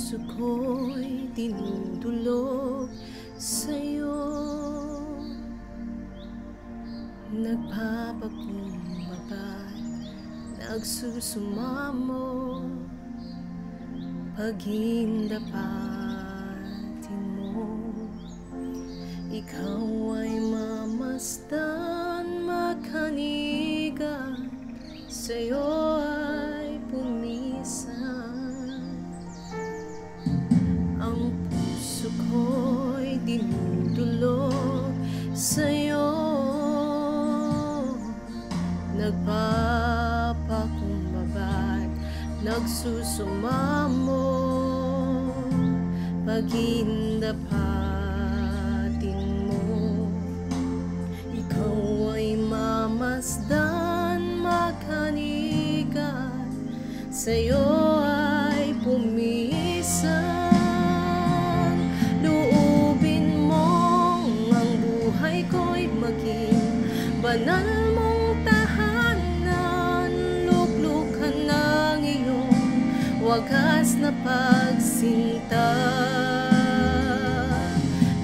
puso ko'y dinudulog sa'yo, nagpapakumbaba, nagsusumamo, paghindapatin mo. Ikaw ay mamasdan, makanigan, sa'yo ay pumisan. Ang puso ko'y dinudulog sa'yo, nagpapakumbaba, nagsusumamo, paghindapatin mo. Ikaw ay mamasdan, makanigan, sa'yo ay pumisan. Loobin mong ang buhay ko'y maging banal mong tahanan, luklukan ng iyong wagas na pagsinta.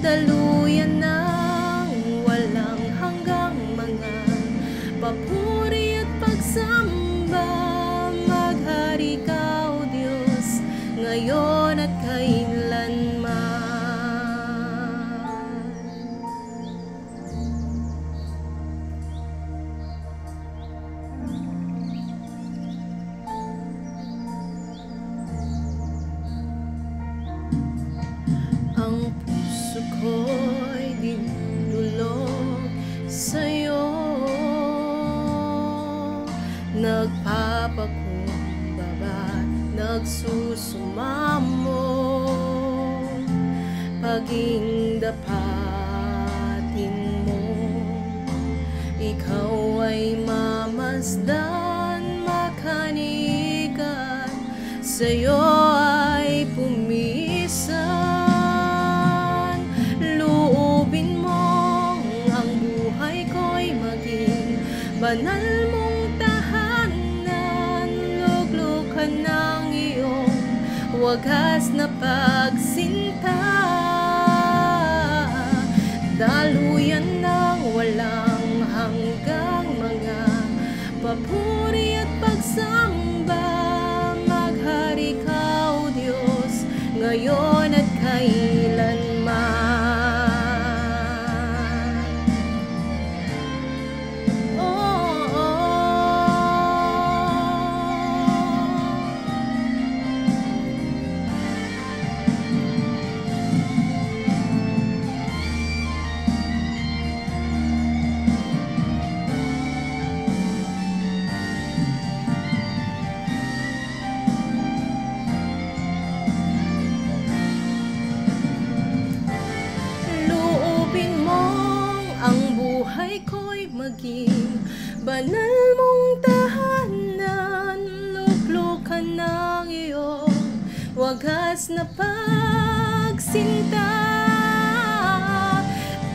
Daluyan ng walang hanggang mga papuri at pagsamba, maghari ka, O Diyos, ngayon at kailanman. Ang puso ko'y dinudulog sa'yo, nagpapakumbaba, nagsusumamo, paghindapatin mo. Ikaw ay mamasdan, makanigan, sa'yo ay pumisan. Loobin mo ang buhay ko'y maging banal mong tahanan, luglukan ng iyong wagas na pagsinta. Daluyan ng walang hanggang mga papuri at pagsamba, maghari ka, O Diyos, ngayon at kailanman. Ko'y maging banal mong tahanan, luklukan ng iyong wagas na pagsinta.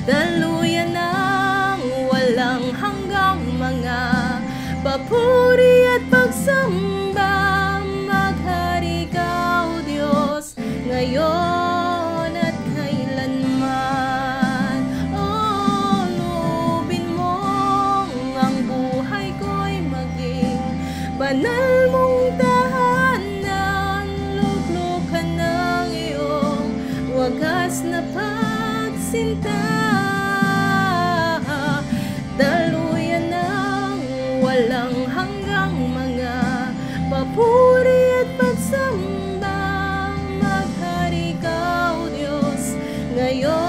Daluyan ng walang hanggang mga papuri at pagsamba, maghari ka, O Diyos, ngayon at kailanman. Banal mong tahanan, luklukan ng iyong wagas na pagsinta. Daluyan ng walang hanggang mga papuri at pagsamba, maghari ka, O Diyos, ngayon